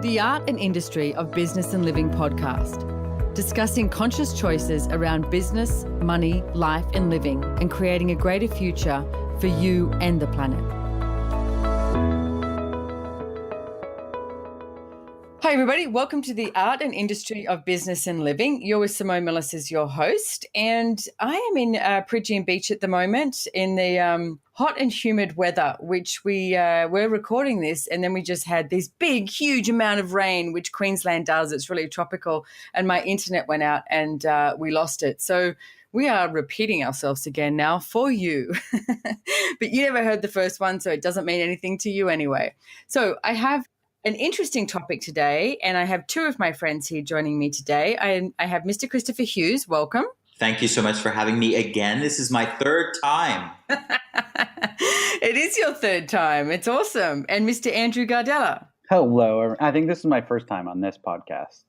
the Art and Industry of Business and Living podcast, discussing conscious choices around business, money, life and living, and creating a greater future for you and the planet. Hi everybody, welcome to the Art and Industry of Business and Living. You're with Simone Milasas, your host, and I am in Pridgeon Beach at the moment in the hot and humid weather, which we're recording this, and then we just had this big, huge amount of rain, which Queensland does. It's really tropical, and my internet went out and we lost it. So we are repeating ourselves again now for you. But you never heard the first one, so it doesn't mean anything to you anyway. So I have an interesting topic today, and I have two of my friends here joining me today. I have Mr. Christopher Hughes. Welcome. Thank you so much for having me again. This is my third time. It is your third time. It's awesome. And Mr. Andrew Gardella. Hello. I think this is my first time on this podcast.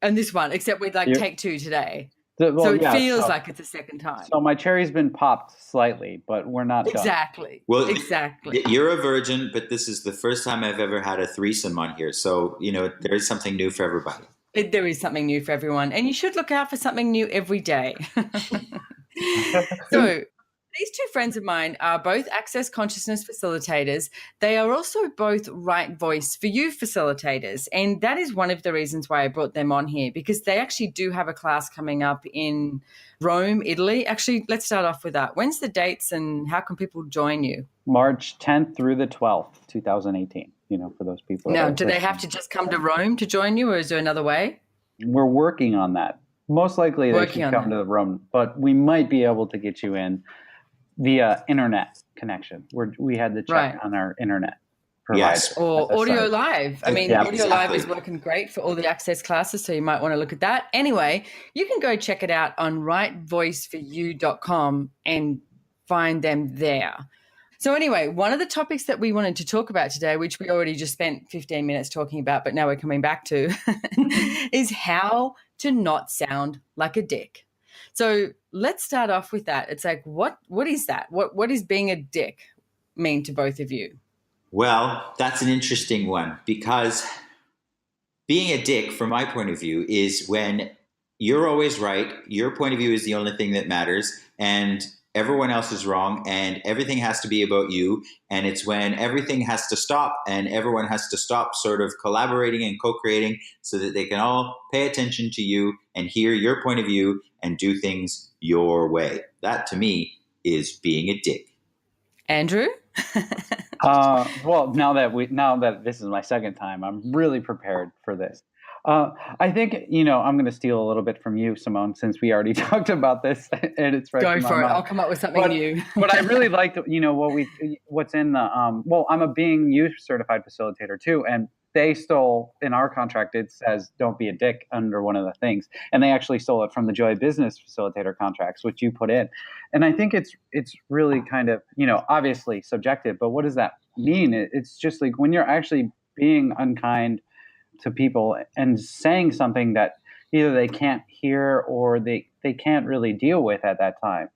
And this one, except we'd take two today. So it feels like it's a second time. So my cherry's been popped slightly, but we're not exactly. done. Well, exactly. You're a virgin, but this is the first time I've ever had a threesome on here. So, there is something new for everybody. There is something new for everyone. And you should look out for something new every day. So these two friends of mine are both Access Consciousness facilitators. They are also both Right Voice for You facilitators. And that is one of the reasons why I brought them on here, because they actually do have a class coming up in Rome, Italy. Actually, let's start off with that. When's the dates and how can people join you? March 10th through the 12th, 2018, for those people. Now, do they have to just come to Rome to join you, or is there another way? We're working on that. Most likely they should come to Rome, but we might be able to get you in via internet connection. We had to check on our internet provider. Yes. Or Audio Live. I mean, Audio exactly. Live is working great for all the Access classes, so you might want to look at that. Anyway, you can go check it out on rightvoiceforyou.com and find them there. So anyway, one of the topics that we wanted to talk about today, which we already just spent 15 minutes talking about, but now we're coming back to, is how to not sound like a dick. So let's start off with that. It's like, what is that? What is being a dick mean to both of you? Well, that's an interesting one, because being a dick, from my point of view, is when you're always right, your point of view is the only thing that matters, and everyone else is wrong, and everything has to be about you. And it's when everything has to stop and everyone has to stop sort of collaborating and co-creating so that they can all pay attention to you and hear your point of view and do things your way. That, to me, is being a dick. Andrew? Well, now that this is my second time, I'm really prepared for this. I think, I'm going to steal a little bit from you, Simone, since we already talked about this and it's fresh in my Go for it. mind. I'll come up with something new. But I really liked, what's in the, I'm a Being You certified facilitator too. And they stole, in our contract, it says, don't be a dick under one of the things. And they actually stole it from the Joy Business facilitator contracts, which you put in. And I think it's really kind of, obviously subjective, but what does that mean? It's just like when you're actually being unkind to people and saying something that either they can't hear or they can't really deal with at that time.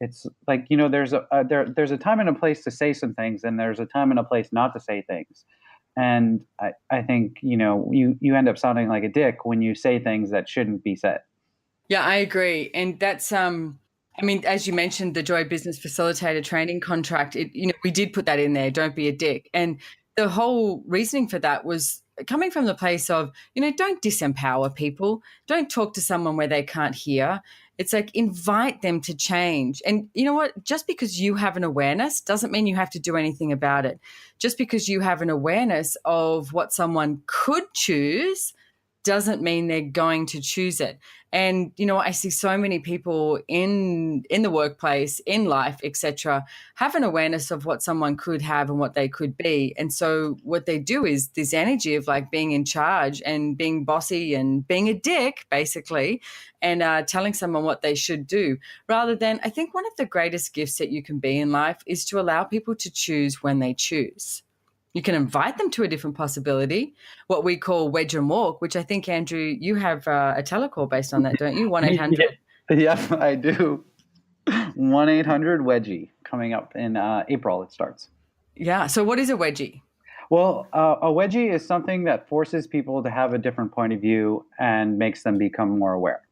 It's like, there's a time and a place to say some things, and there's a time and a place not to say things. And I think, you end up sounding like a dick when you say things that shouldn't be said. Yeah, I agree. And that's, as you mentioned, the Joy Business Facilitator training contract, we did put that in there, don't be a dick. And the whole reasoning for that was coming from the place of, don't disempower people. Don't talk to someone where they can't hear. It's like invite them to change. And you know what? Just because you have an awareness doesn't mean you have to do anything about it. Just because you have an awareness of what someone could choose doesn't mean they're going to choose it. And, I see so many people in the workplace, in life, etc., have an awareness of what someone could have and what they could be. And so what they do is this energy of like being in charge and being bossy and being a dick, basically, and telling someone what they should do, rather than, I think one of the greatest gifts that you can be in life is to allow people to choose when they choose. You can invite them to a different possibility, what we call wedge and walk, which I think, Andrew, you have a telecall based on that, don't you? 1-800. Yeah, I do. 1-800-WEDGIE coming up in April, it starts. Yeah. So what is a wedgie? Well, a wedgie is something that forces people to have a different point of view and makes them become more aware.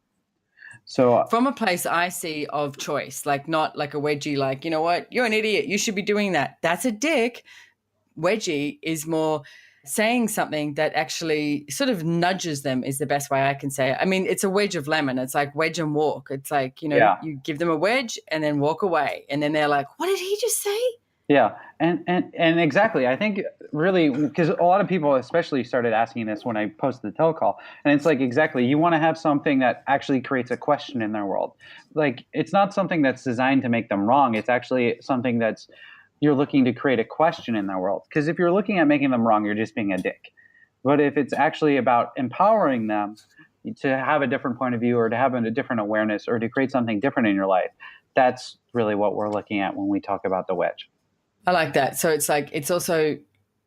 So, From a place I see of choice, like not like a wedgie, like, you know what, you're an idiot, you should be doing that. That's a dick. Wedgie is more saying something that actually sort of nudges them, is the best way I can say it. I mean, it's a wedge of lemon. It's like wedge and walk. It's like, yeah, you give them a wedge and then walk away. And then they're like, what did he just say? yeah, and exactly. I think really because a lot of people, especially, started asking this when I posted the telecall, and it's like exactly you want to have something that actually creates a question in their world. Like it's not something that's designed to make them wrong. It's actually something that's you're looking to create a question in their world. Because if you're looking at making them wrong, you're just being a dick. But if it's actually about empowering them to have a different point of view or to have a different awareness or to create something different in your life, that's really what we're looking at when we talk about the wedge. I like that. So it's like, it's also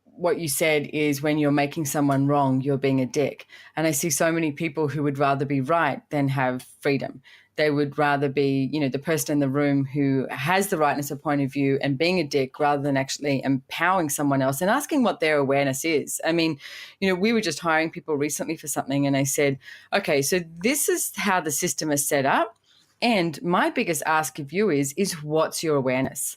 what you said is when you're making someone wrong, you're being a dick. And I see so many people who would rather be right than have freedom. They would rather be, the person in the room who has the rightness of point of view and being a dick rather than actually empowering someone else and asking what their awareness is. I mean, we were just hiring people recently for something and I said, okay, so this is how the system is set up. And my biggest ask of you is what's your awareness?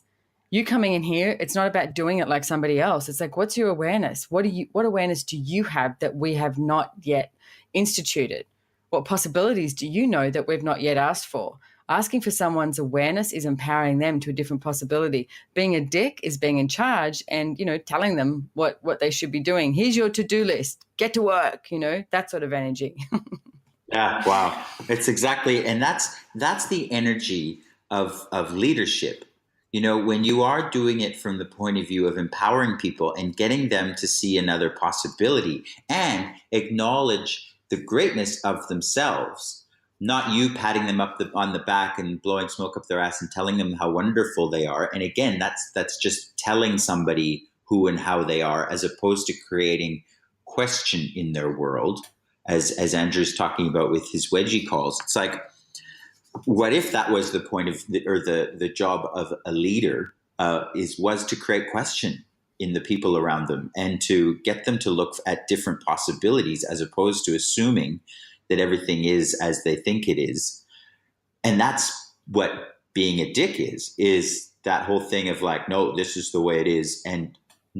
You coming in here, it's not about doing it like somebody else. It's like, what's your awareness? What awareness do you have that we have not yet instituted? What possibilities do you know that we've not yet asked for? Asking for someone's awareness is empowering them to a different possibility. Being a dick is being in charge and, telling them what they should be doing. Here's your to-do list. Get to work, that sort of energy. Yeah, wow. It's exactly, and that's the energy of leadership. When you are doing it from the point of view of empowering people and getting them to see another possibility and acknowledge the greatness of themselves, not you patting them up on the back and blowing smoke up their ass and telling them how wonderful they are. And again, that's just telling somebody who and how they are, as opposed to creating question in their world, as Andrew's talking about with his wedgie calls. It's like, what if that was the point of the job of a leader was to create question in the people around them and to get them to look at different possibilities as opposed to assuming that everything is as they think it is. And that's what being a dick is that whole thing of like, no, this is the way it is. And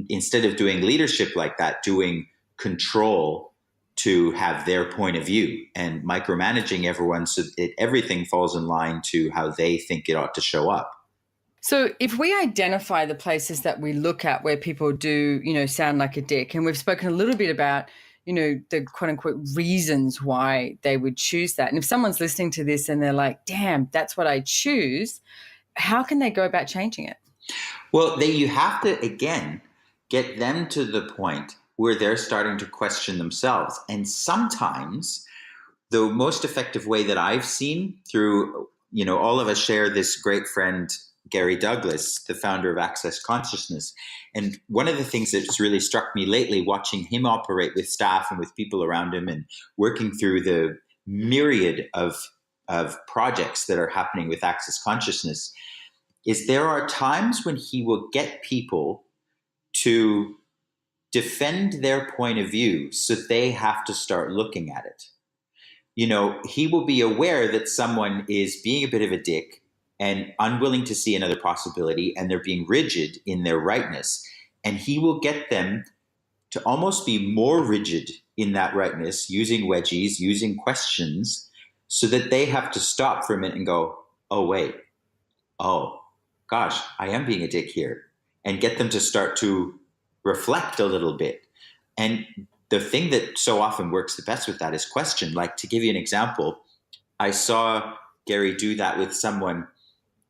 instead of doing leadership like that, doing control to have their point of view and micromanaging everyone so that everything falls in line to how they think it ought to show up. So if we identify the places that we look at where people do, sound like a dick, and we've spoken a little bit about, the quote unquote reasons why they would choose that. And if someone's listening to this and they're like, damn, that's what I choose, how can they go about changing it? Well, you have to, again, get them to the point where they're starting to question themselves. And sometimes the most effective way that I've seen through, all of us share this great friend, Gary Douglas, the founder of Access Consciousness. And one of the things that's really struck me lately, watching him operate with staff and with people around him and working through the myriad of projects that are happening with Access Consciousness, is there are times when he will get people to defend their point of view so they have to start looking at it. He will be aware that someone is being a bit of a dick and unwilling to see another possibility, and they're being rigid in their rightness. And he will get them to almost be more rigid in that rightness, using wedgies, using questions, so that they have to stop for a minute and go, oh, wait, oh, gosh, I am being a dick here, and get them to start to reflect a little bit. And the thing that so often works the best with that is question. Like, to give you an example, I saw Gary do that with someone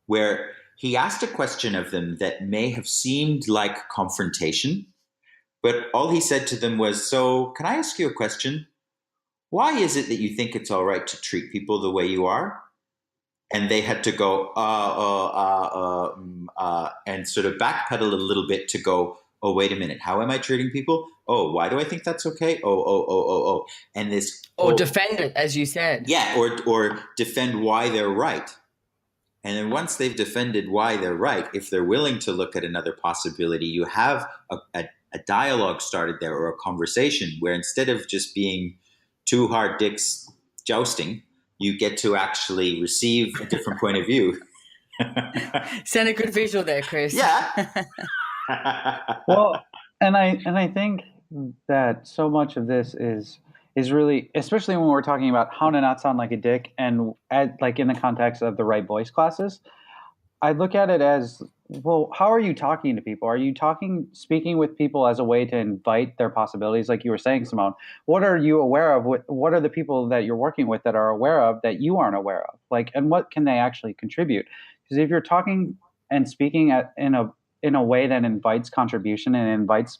where he asked a question of them that may have seemed like confrontation, but all he said to them was, so can I ask you a question? Why is it that you think it's all right to treat people the way you are? And they had to go, and sort of backpedal a little bit to go, oh, wait a minute, how am I treating people? Oh, why do I think that's okay? Oh. And this... Or defend it, as you said. Yeah, or defend why they're right. And then once they've defended why they're right, if they're willing to look at another possibility, you have a dialogue started there or a conversation where instead of just being two hard dicks jousting, you get to actually receive a different point of view. Send a good visual there, Chris. Yeah. Well, and I think that so much of this is really, especially when we're talking about how to not sound like a dick, and like in the context of the right voice classes, I look at it as, well, how are you talking to people? Are you speaking with people as a way to invite their possibilities? Like you were saying, Simone, what are you aware of? What are the people that you're working with that are aware of that you aren't aware of? Like, and what can they actually contribute? Because if you're talking and speaking in a way that invites contribution and invites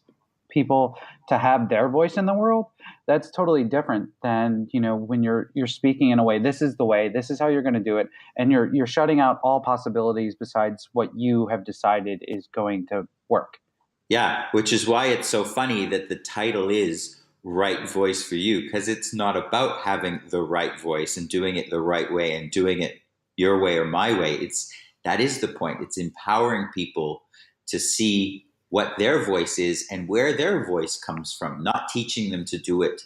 people to have their voice in the world, that's totally different than, when you're speaking in a way, this is the way, this is how you're going to do it, and you're shutting out all possibilities besides what you have decided is going to work. Yeah, which is why it's so funny that the title is Right Voice for You, because it's not about having the right voice and doing it the right way and doing it your way or my way. That is the point. It's empowering people to see what their voice is and where their voice comes from, not teaching them to do it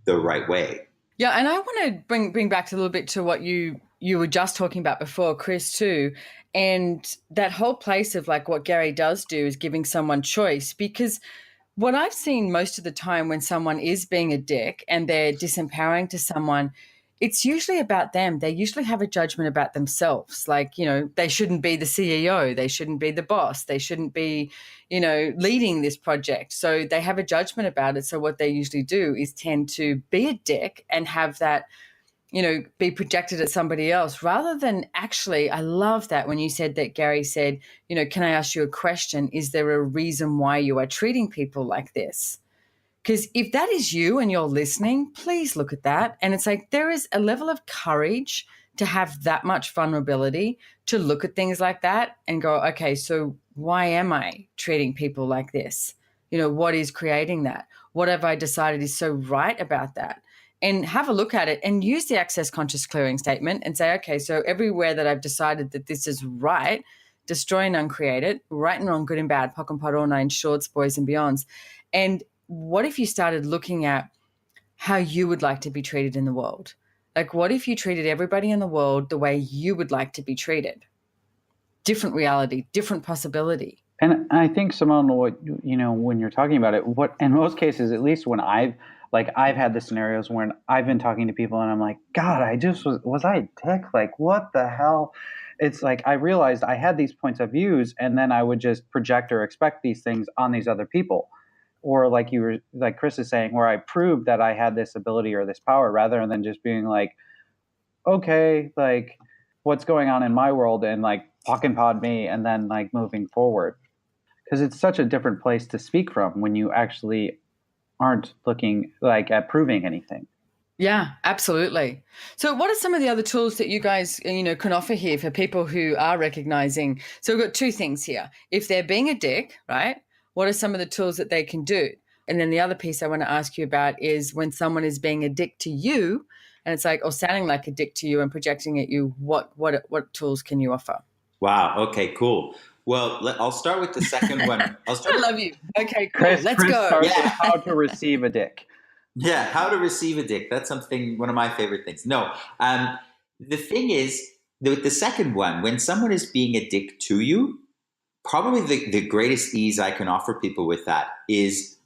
the right way. Yeah, and I want to bring back a little bit to what you were just talking about before, Chris, too. And that whole place of like what Gary does do is giving someone choice, because what I've seen most of the time when someone is being a dick and they're disempowering to someone, it's usually about them. They usually have a judgment about themselves. Like, they shouldn't be the CEO. They shouldn't be the boss. They shouldn't be, leading this project. So they have a judgment about it. So what they usually do is tend to be a dick and have that, be projected at somebody else rather than actually, I love that when you said that, Gary said, can I ask you a question? Is there a reason why you are treating people like this? Because if that is you and you're listening, please look at that. And it's like there is a level of courage to have that much vulnerability to look at things like that and go, okay, so why am I treating people like this? What is creating that? What have I decided is so right about that? And have a look at it and use the access conscious clearing statement and say, okay, so everywhere that I've decided that this is right, destroy and uncreate it, right and wrong, good and bad, POC and POD, all nine shorts, boys and beyonds. And what if you started looking at how you would like to be treated in the world? Like, what if you treated everybody in the world the way you would like to be treated? Different reality, different possibility. And I think, Simone, when you're talking about it, what in most cases, at least when I've had the scenarios when I've been talking to people and I'm like, God, I just was I a dick? Like, what the hell? It's like I realized I had these points of views, and then I would just project or expect these things on these other people. Or like Chris is saying, where I proved that I had this ability or this power, rather than just being like, okay, like what's going on in my world, and like POC and POD me, and then like moving forward. Because it's such a different place to speak from when you actually aren't looking like at proving anything. Yeah, absolutely. So what are some of the other tools that you guys, can offer here for people who are recognizing? So we've got two things here. If they're being a dick, right? What are some of the tools that they can do? And then the other piece I want to ask you about is when someone is being a dick to you and it's like, or sounding like a dick to you and projecting at you, what tools can you offer? Wow. Okay, cool. Well, I'll start with the second one. I love you. Okay, cool. Chris Let's go. Starts with how to receive a dick. Yeah, how to receive a dick. That's one of my favorite things. No, the thing is, with the second one, when someone is being a dick to you, probably the greatest ease I can offer people with that is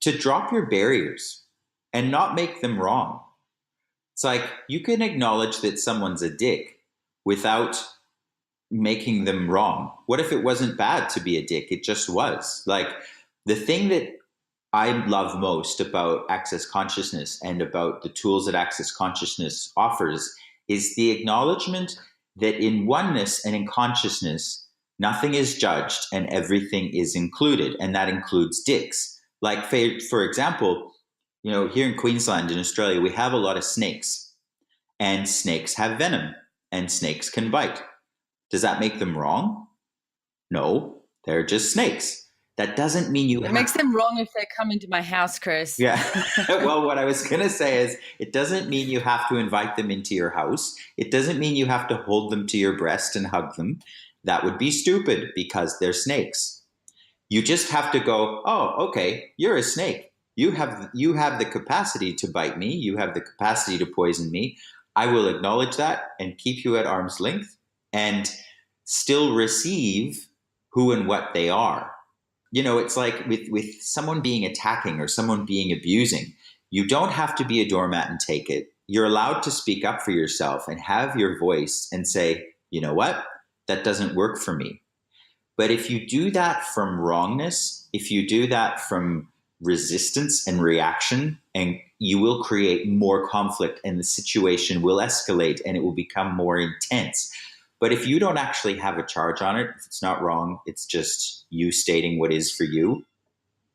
to drop your barriers and not make them wrong. It's like you can acknowledge that someone's a dick without making them wrong. What if it wasn't bad to be a dick? It just was. Like the thing that I love most about Access Consciousness and about the tools that Access Consciousness offers is the acknowledgement that in oneness and in consciousness, nothing is judged and everything is included. And that includes dicks. Like, for example, here in Queensland, in Australia, we have a lot of snakes. And snakes have venom. And snakes can bite. Does that make them wrong? No, they're just snakes. That doesn't mean you... It makes them wrong if they come into my house, Chris. Yeah. Well, what I was going to say is it doesn't mean you have to invite them into your house. It doesn't mean you have to hold them to your breast and hug them. That would be stupid because they're snakes. You just have to go, oh, okay, you're a snake. You have the capacity to bite me. You have the capacity to poison me. I will acknowledge that and keep you at arm's length and still receive who and what they are. It's like with someone being attacking or someone being abusing, you don't have to be a doormat and take it. You're allowed to speak up for yourself and have your voice and say, you know what? That doesn't work for me. But if you do that from wrongness, if you do that from resistance and reaction, and you will create more conflict and the situation will escalate and it will become more intense. But if you don't actually have a charge on it, if it's not wrong, it's just you stating what is for you,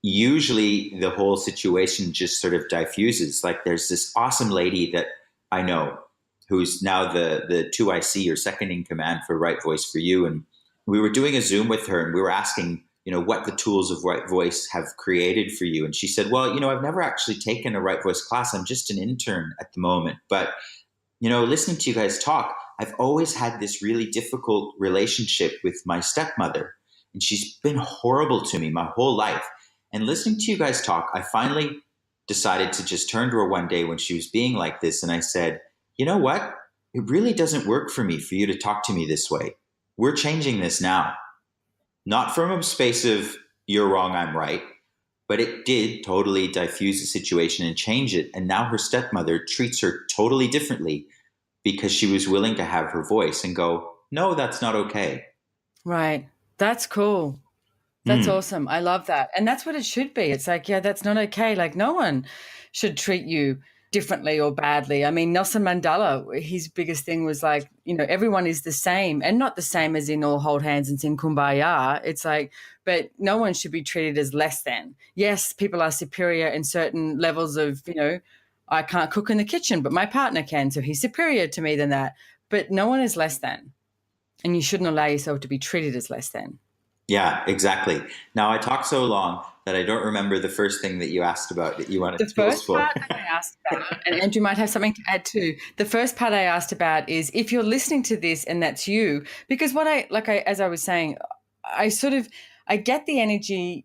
usually the whole situation just sort of diffuses. Like there's this awesome lady that I know who's now the 2IC or second in command for Right Voice for You. And we were doing a Zoom with her and we were asking, what the tools of Right Voice have created for you. And she said, well, I've never actually taken a Right Voice class. I'm just an intern at the moment. But, listening to you guys talk, I've always had this really difficult relationship with my stepmother. And she's been horrible to me my whole life. And listening to you guys talk, I finally decided to just turn to her one day when she was being like this. And I said, you know what? It really doesn't work for me for you to talk to me this way. We're changing this now. Not from a space of you're wrong, I'm right, but it did totally diffuse the situation and change it. And now her stepmother treats her totally differently because she was willing to have her voice and go, no, that's not okay. Right. That's cool. That's awesome. I love that. And that's what it should be. It's like, yeah, that's not okay. Like no one should treat you differently or badly. I mean, Nelson Mandela, his biggest thing was like, everyone is the same, and not the same as in all hold hands and sing kumbaya. It's like, but no one should be treated as less than. Yes, people are superior in certain levels of, I can't cook in the kitchen, but my partner can, so he's superior to me than that. But no one is less than. And you shouldn't allow yourself to be treated as less than. Yeah, exactly. Now I talked so long that I don't remember the first thing that you asked about that you wanted The first part that I asked about, and Andrew might have something to add too. The first part I asked about is if you're listening to this and that's you, because as I was saying, I get the energy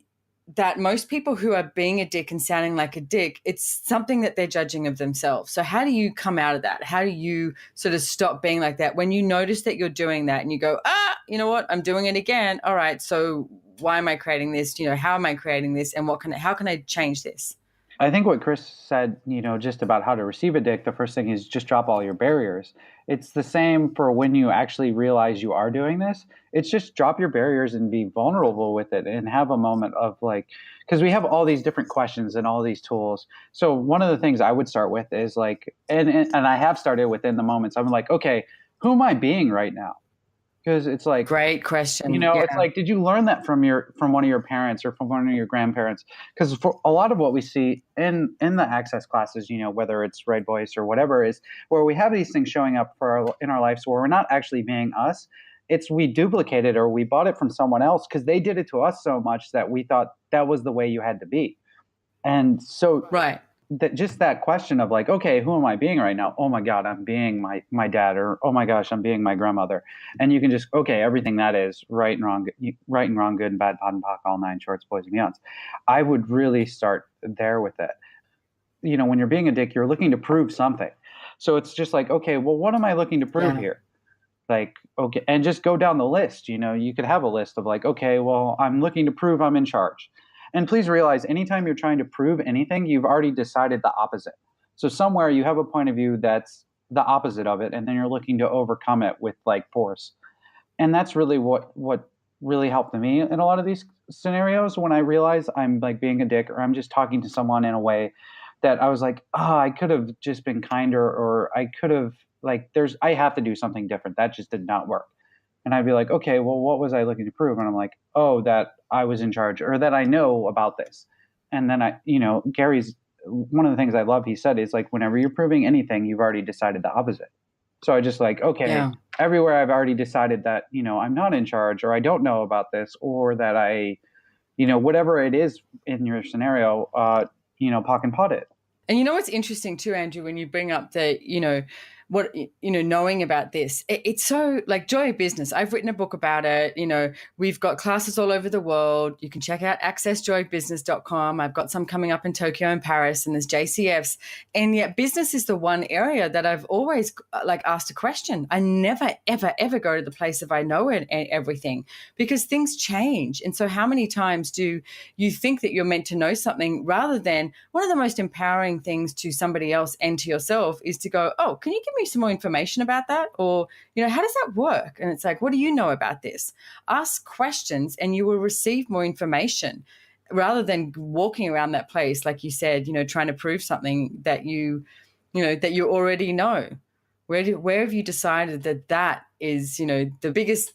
that most people who are being a dick and sounding like a dick, it's something that they're judging of themselves. So how do you come out of that? How do you sort of stop being like that when you notice that you're doing that and you go, you know what, I'm doing it again. All right, so why am I creating this? How am I creating this? And how can I change this? I think what Chris said, just about how to receive a dick, the first thing is just drop all your barriers. It's the same for when you actually realize you are doing this. It's just drop your barriers and be vulnerable with it and have a moment of like, because we have all these different questions and all these tools. So one of the things I would start with is like, and I have started within the moments. I'm like, okay, who am I being right now? Because it's like, great question. It's like, did you learn that from one of your parents or from one of your grandparents? Because for a lot of what we see in the access classes, whether it's Right Voice or whatever, is where we have these things showing up in our lives where we're not actually being us. It's we duplicated or we bought it from someone else because they did it to us so much that we thought that was the way you had to be. And so, right. Just that question of like, okay, who am I being right now? Oh my God, I'm being my dad, or oh my gosh, I'm being my grandmother. And you can just, okay, everything that is right and wrong, good and bad, POD and POC, all nine shorts, boys and beyonds. I would really start there with it. When you're being a dick, you're looking to prove something. So it's just like, okay, well, what am I looking to prove here? Like, okay, and just go down the list. You could have a list of like, okay, well, I'm looking to prove I'm in charge. And please realize anytime you're trying to prove anything, you've already decided the opposite. So somewhere you have a point of view that's the opposite of it, and then you're looking to overcome it with like force. And that's really what really helped me in a lot of these scenarios when I realize I'm like being a dick or I'm just talking to someone in a way that I was like, I could have just been kinder, or I could have I have to do something different. That just did not work. And I'd be like, okay, well, what was I looking to prove? And I'm like, oh, that I was in charge, or that I know about this. And then Gary's, one of the things I love, he said, is like, whenever you're proving anything, you've already decided the opposite. So I just like, okay, everywhere I've already decided that, I'm not in charge, or I don't know about this, or that I, whatever it is in your scenario, POC and POD it. And what's interesting too, Andrew, when you bring up the, what, knowing about this, it's so like joy of business. I've written a book about it. We've got classes all over the world. You can check out accessjoybusiness.com. I've got some coming up in Tokyo and Paris, and there's JCFs. And yet business is the one area that I've always like asked a question. I never, ever, ever go to the place if I know it and everything, because things change. And so how many times do you think that you're meant to know something, rather than one of the most empowering things to somebody else and to yourself is to go, oh, can you give me some more information about that? Or, how does that work? And it's like, what do you know about this? Ask questions and you will receive more information, rather than walking around that place, like you said, trying to prove something that that you already know. Where have you decided that is, the biggest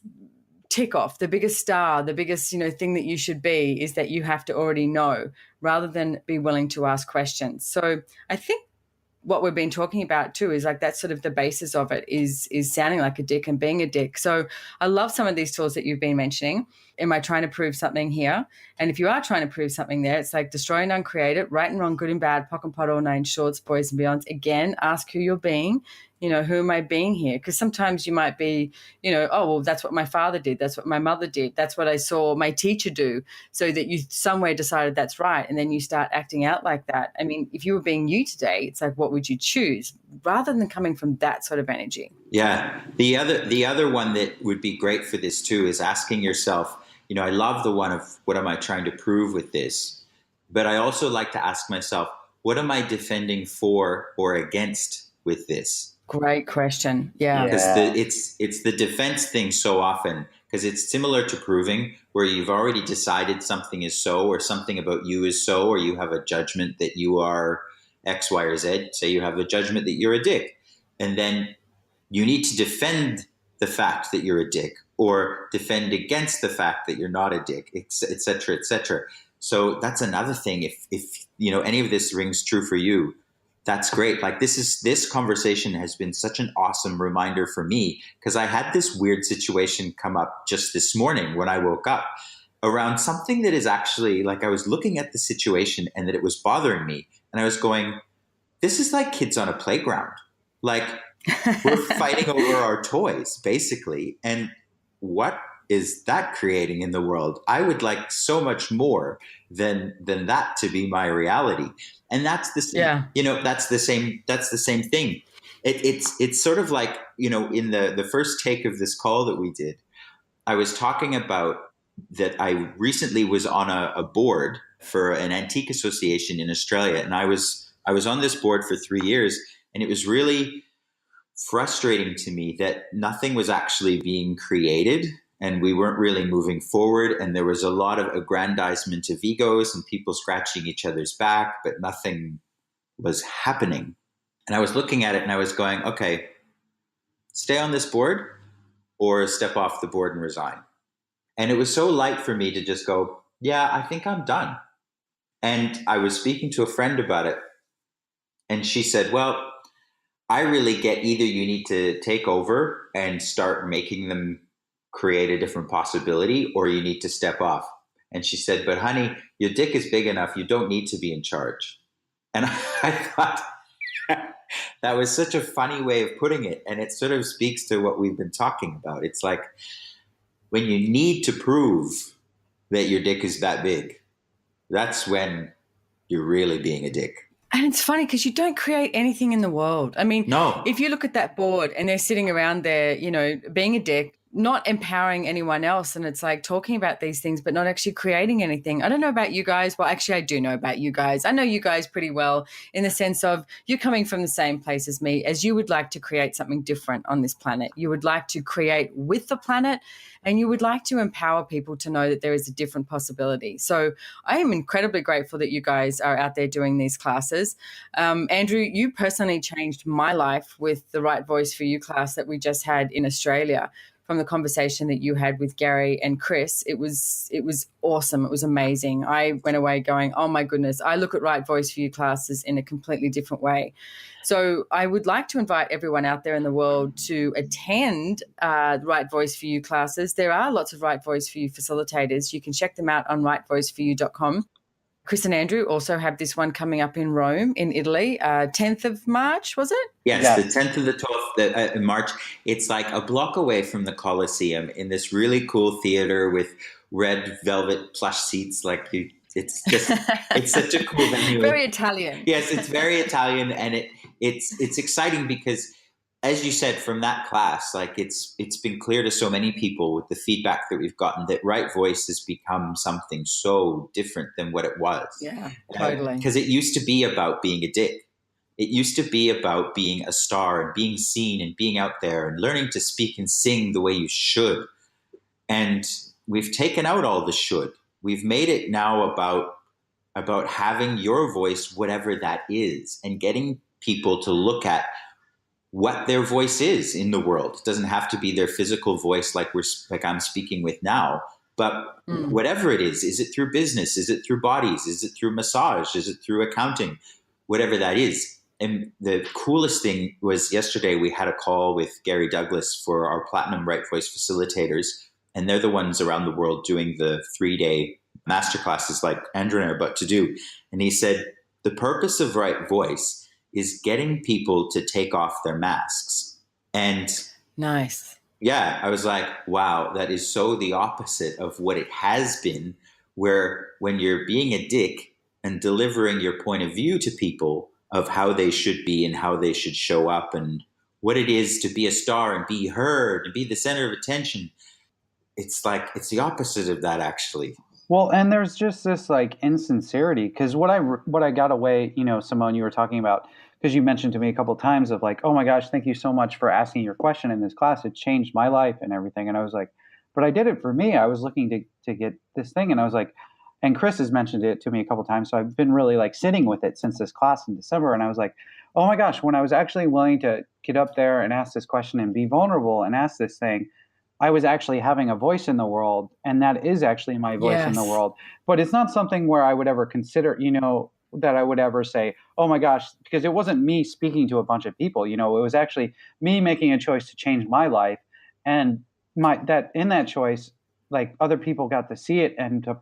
tick off, the biggest star, the biggest, thing that you should be, is that you have to already know, rather than be willing to ask questions. So I think what we've been talking about too is like that's sort of the basis of it, is sounding like a dick and being a dick. So I love some of these tools that you've been mentioning. Am I trying to prove something here? And if you are trying to prove something there, it's like destroy and uncreate it, right and wrong, good and bad, pock and pot, all nine shorts, boys and beyonds. Again, ask who you're being. Who am I being here? Because sometimes you might be, oh, well, that's what my father did. That's what my mother did. That's what I saw my teacher do. So that you somewhere decided that's right. And then you start acting out like that. I mean, if you were being you today, it's like, what would you choose, rather than coming from that sort of energy? Yeah. The other one that would be great for this too is asking yourself, I love the one of what am I trying to prove with this? But I also like to ask myself, what am I defending for or against with this? Great question. Yeah. Because it's the defense thing so often, because it's similar to proving, where you've already decided something is so, or something about you is so, or you have a judgment that you are X, Y, or Z. Say you have a judgment that you're a dick. And then you need to defend the fact that you're a dick, or defend against the fact that you're not a dick, et cetera, et cetera. So that's another thing. If any of this rings true for you, that's great. Like this conversation has been such an awesome reminder for me, because I had this weird situation come up just this morning when I woke up around something that is actually like, I was looking at the situation and that it was bothering me. And I was going, this is like kids on a playground. Like we're fighting over our toys basically. And what is that creating in the world? I would like so much more than that to be my reality. And that's the same, that's the same thing. It's sort of like, in the first take of this call that we did, I was talking about that I recently was on a board for an antique association in Australia. And I was on this board for 3 years, and it was really frustrating to me that nothing was actually being created. And we weren't really moving forward. And there was a lot of aggrandizement of egos and people scratching each other's back, but nothing was happening. And I was looking at it and I was going, okay, stay on this board or step off the board and resign. And it was so light for me to just go, yeah, I think I'm done. And I was speaking to a friend about it. And she said, well, I really get either you need to take over and start making them create a different possibility, or you need to step off. And she said, but honey, your dick is big enough. You don't need to be in charge. And I thought that was such a funny way of putting it. And it sort of speaks to what we've been talking about. It's like when you need to prove that your dick is that big, that's when you're really being a dick. And it's funny because you don't create anything in the world. I mean, no. If you look at that board and they're sitting around there, being a dick, not empowering anyone else. And it's like talking about these things, but not actually creating anything. I don't know about you guys. Well, actually, I do know about you guys. I know you guys pretty well in the sense of you're coming from the same place as me, as you would like to create something different on this planet. You would like to create with the planet, and you would like to empower people to know that there is a different possibility. So I am incredibly grateful that you guys are out there doing these classes. Andrew, you personally changed my life with the Right Voice for You class that we just had in Australia. From the conversation that you had with Gary and Chris, it was awesome. It was amazing. I went away going, oh my goodness, I look at Right Voice for You classes in a completely different way. So I would like to invite everyone out there in the world to attend Right Voice for You classes. There are lots of Right Voice for You facilitators. You can check them out on rightvoiceforyou.com. Chris and Andrew also have this one coming up in Rome in Italy, 10th of March, was it? Yes, the 10th and the 12th in March. It's like a block away from the Coliseum in this really cool theater with red velvet plush seats. It's such a cool venue. Very Italian. Yes, it's very Italian, and it's exciting because, as you said, from that class, like it's been clear to so many people with the feedback that we've gotten that Right Voice has become something so different than what it was. Yeah, totally. Because it used to be about being a dick. It used to be about being a star and being seen and being out there and learning to speak and sing the way you should. And we've taken out all the should. We've made it now about having your voice, whatever that is, and getting people to look at what their voice is in the world. It doesn't have to be their physical voice like I'm speaking with now, but whatever it is it through business? Is it through bodies? Is it through massage? Is it through accounting? Whatever that is. And the coolest thing was yesterday we had a call with Gary Douglas for our Platinum Right Voice facilitators, and they're the ones around the world doing the 3-day masterclasses like Andrew and I are about to do. And he said, the purpose of Right Voice is getting people to take off their masks. And nice. Yeah, I was like, wow, that is so the opposite of what it has been, where when you're being a dick and delivering your point of view to people of how they should be and how they should show up and what it is to be a star and be heard and be the center of attention. It's the opposite of that, actually. Well, and there's just this like insincerity, because what I got away, Simone, you were talking about, because you mentioned to me a couple of times of like, oh my gosh, thank you so much for asking your question in this class. It changed my life and everything. And I was like, but I did it for me. I was looking to get this thing. And I was like, and Chris has mentioned it to me a couple of times. So I've been really like sitting with it since this class in December. And I was like, oh my gosh, when I was actually willing to get up there and ask this question and be vulnerable and ask this thing, I was actually having a voice in the world. And that is actually my voice in the world. But it's not something where I would ever consider, that I would ever say, oh my gosh, because it wasn't me speaking to a bunch of people. It was actually me making a choice to change my life. And in that choice, like other people got to see it and to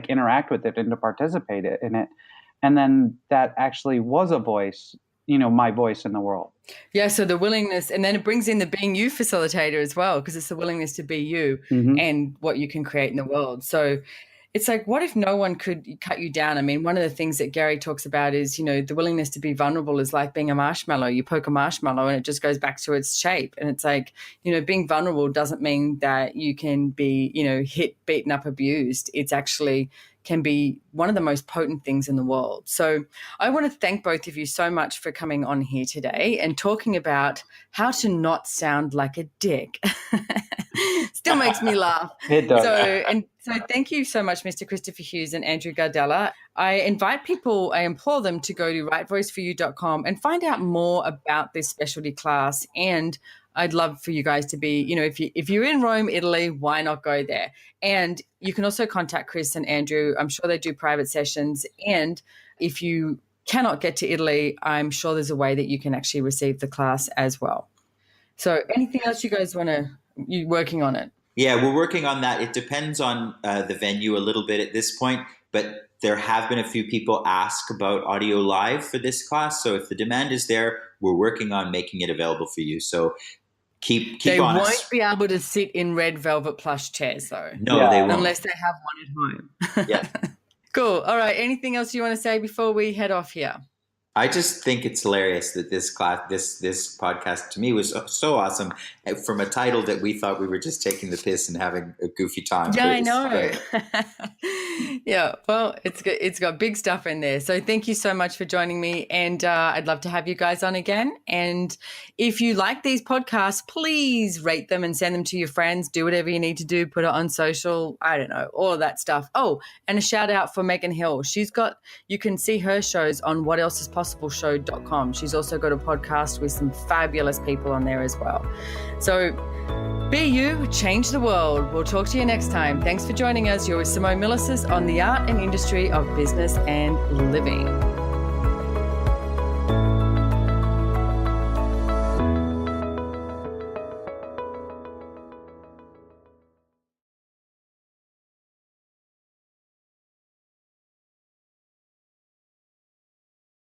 interact with it and to participate in it. And then that actually was a voice, my voice in the world. Yeah. So the willingness, and then it brings in the being you facilitator as well, because it's the willingness to be you and what you can create in the world. So it's like, what if no one could cut you down? I mean, one of the things that Gary talks about is, the willingness to be vulnerable is like being a marshmallow. You poke a marshmallow and it just goes back to its shape. And it's like, being vulnerable doesn't mean that you can be, hit, beaten up, abused. It's actually can be one of the most potent things in the world. So I want to thank both of you so much for coming on here today and talking about how to not sound like a dick. Still makes me laugh. It does. So thank you so much, Mr. Christopher Hughes and Andrew Gardella. I implore them to go to rightvoiceforyou.com and find out more about this specialty class. And I'd love for you guys to be, if you're in Rome, Italy, why not go there? And you can also contact Chris and Andrew. I'm sure they do private sessions. And if you cannot get to Italy, I'm sure there's a way that you can actually receive the class as well. So anything else you guys you working on it? Yeah, we're working on that. It depends on the venue a little bit at this point, but there have been a few people ask about audio live for this class. So if the demand is there, we're working on making it available for you. So keep they honest. Won't be able to sit in red velvet plush chairs though. No, they won't. Unless they have one at home. Yeah. Cool. All right. Anything else you want to say before we head off here? I just think it's hilarious that this podcast to me was so awesome from a title that we thought we were just taking the piss and having a goofy time. Yeah, I know. Yeah, well, it's got big stuff in there. So thank you so much for joining me, and I'd love to have you guys on again. And if you like these podcasts, please rate them and send them to your friends. Do whatever you need to do. Put it on social. I don't know, all of that stuff. Oh, and a shout out for Megan Hill. You can see her shows on whatelseispossibleshow.com. She's also got a podcast with some fabulous people on there as well. So be you, change the world. We'll talk to you next time. Thanks for joining us. You're with Simone Milasas on the art and industry of business and living.